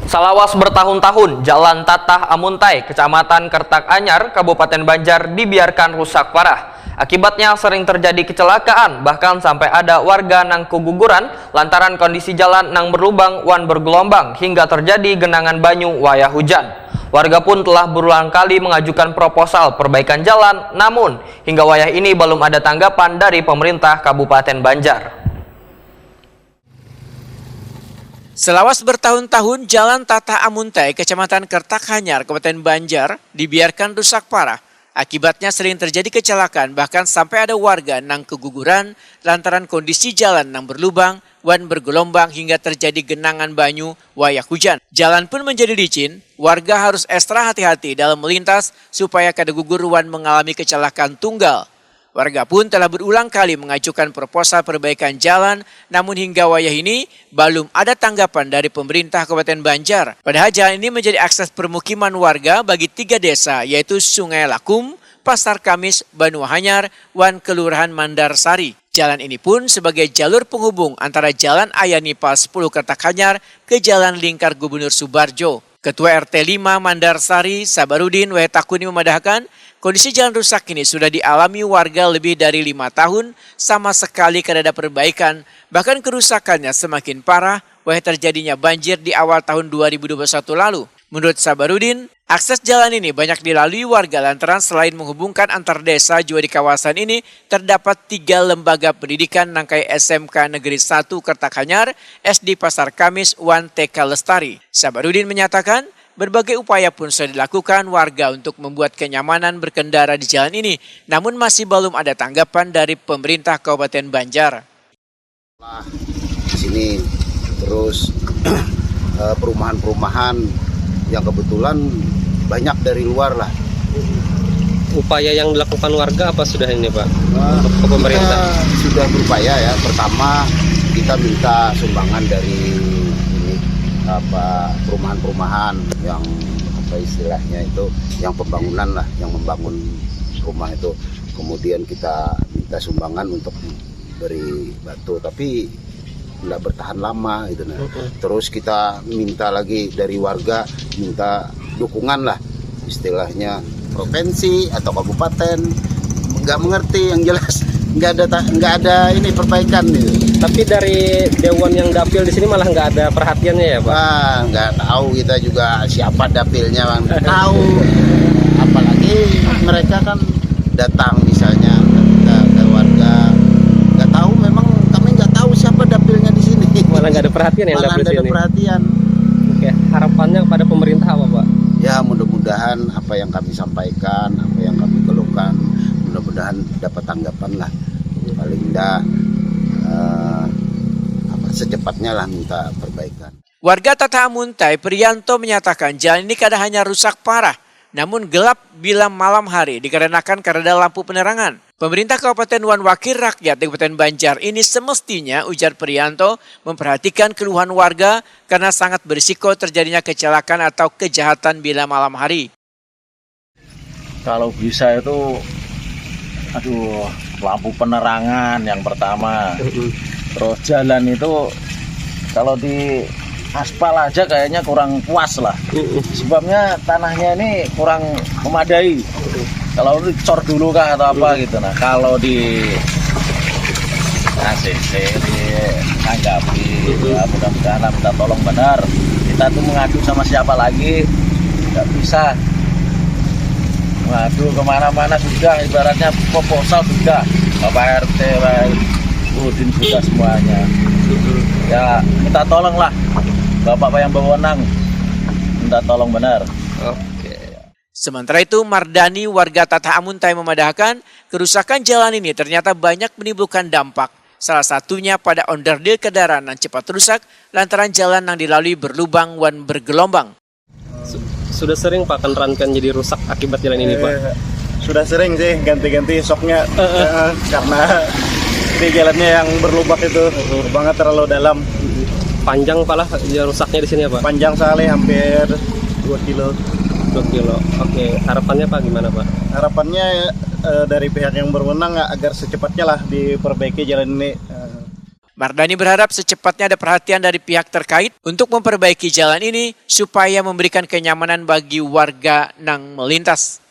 Salawas bertahun-tahun, Jalan Tatah Amuntai, Kecamatan Kertak Anyar, Kabupaten Banjar dibiarkan rusak parah. Akibatnya sering terjadi kecelakaan, bahkan sampai ada warga nang keguguran lantaran kondisi jalan nang berlubang wan bergelombang hingga terjadi genangan banyu wayah hujan. Warga pun telah berulang kali mengajukan proposal perbaikan jalan, namun hingga wayah ini belum ada tanggapan dari pemerintah Kabupaten Banjar. Selawas bertahun-tahun, Jalan Tatah Amuntai, Kecamatan Kertak Anyar, Kabupaten Banjar, dibiarkan rusak parah. Akibatnya sering terjadi kecelakaan, bahkan sampai ada warga nang keguguran lantaran kondisi jalan nang berlubang, wan bergelombang hingga terjadi genangan banyu wayah hujan. Jalan pun menjadi licin, warga harus ekstra hati-hati dalam melintas supaya kada gugur wan mengalami kecelakaan tunggal. Warga pun telah berulang kali mengajukan proposal perbaikan jalan, namun hingga wayah ini belum ada tanggapan dari pemerintah Kabupaten Banjar. Padahal jalan ini menjadi akses permukiman warga bagi 3 desa, yaitu Sungai Lakum, Pasar Kamis, Banua Hanyar, wan Kelurahan Mandarsari. Jalan ini pun sebagai jalur penghubung antara Jalan Ayanipal 10 Kertak Anyar ke Jalan Lingkar Gubernur Subarjo. Ketua RT 5 Mandarsari, Sabarudin Wetakuni memadahkan, kondisi jalan rusak ini sudah dialami warga lebih dari 5 tahun, sama sekali tidak ada perbaikan. Bahkan kerusakannya semakin parah, wahai terjadinya banjir di awal tahun 2021 lalu. Menurut Sabarudin, akses jalan ini banyak dilalui warga lantaran selain menghubungkan antar desa juga di kawasan ini terdapat 3 lembaga pendidikan nangkai SMK Negeri 1 Kertak Anyar, SD Pasar Kamis, wan TK Lestari. Sabarudin menyatakan, berbagai upaya pun sudah dilakukan warga untuk membuat kenyamanan berkendara di jalan ini, namun masih belum ada tanggapan dari pemerintah Kabupaten Banjar. Di sini terus perumahan-perumahan yang kebetulan banyak dari luar lah. Upaya yang dilakukan warga apa sudah ini Pak? Untuk pemerintah? Kita sudah berupaya ya. Pertama kita minta sumbangan dari perumahan-perumahan yang istilahnya itu yang pembangunan lah, yang membangun rumah itu. Kemudian kita minta sumbangan untuk beri batu, tapi nggak bertahan lama gitu. Terus kita minta lagi dari warga, minta dukungan lah, istilahnya provinsi atau kabupaten, nggak mengerti, yang jelas nggak ada ini perbaikan gitu. Tapi dari dewan yang dapil di sini malah nggak ada perhatiannya ya Pak? Wah, nggak tahu kita juga siapa dapilnya, Bang. Tahu, apalagi mereka kan datang misalnya ke warga, nggak tahu, memang kami nggak tahu siapa dapilnya di sini. Malah nggak ada perhatian yang dapil nggak ada sini. Perhatian. Oke, harapannya kepada pemerintah apa Pak? Ya mudah-mudahan apa yang kami sampaikan, apa yang kami keluhkan, mudah-mudahan dapat tanggapan lah. Paling tidak secepatnya lah minta perbaikan. Warga Tatah Amuntai, Priyanto menyatakan jalan ini kadang hanya rusak parah, namun gelap bila malam hari dikarenakan karena lampu penerangan. Pemerintah Kabupaten Wan Wakil Rakyat di Kabupaten Banjar ini semestinya, ujar Priyanto, memperhatikan keluhan warga karena sangat berisiko terjadinya kecelakaan atau kejahatan bila malam hari. Kalau bisa itu, lampu penerangan yang pertama. Terus jalan itu kalau di aspal aja kayaknya kurang puas lah. Sebabnya tanahnya ini kurang memadai. Kalau dicor dulu kah atau apa gitu. Nah kalau di ACC ditanggapi, ya mudah-mudahan minta tolong benar. Kita tuh mengadu sama siapa lagi, nggak bisa mengadu kemana-mana, sudah ibaratnya proposal sudah Bapak RT, Udin sudah semuanya. Ya minta tolong lah, Bapak yang berwenang, minta tolong benar. Sementara itu, Mardani, warga Tatah Amuntai memadahkan kerusakan jalan ini ternyata banyak menimbulkan dampak. Salah satunya pada onderdil kendaraan yang cepat rusak lantaran jalan yang dilalui berlubang wan bergelombang. Sudah sering Pak kendaraan jadi rusak akibat jalan ini Pak? Sudah sering sih ganti-ganti soknya karena di jalannya yang berlubang itu banget, terlalu dalam. Panjang Pak lah rusaknya di sini ya Pak? Panjang sekali, hampir 2 kilo. 2 kilo. Oke, harapannya Pak gimana Pak? Harapannya dari pihak yang berwenang agar secepatnya lah diperbaiki jalan ini. Mardani berharap secepatnya ada perhatian dari pihak terkait untuk memperbaiki jalan ini supaya memberikan kenyamanan bagi warga yang melintas.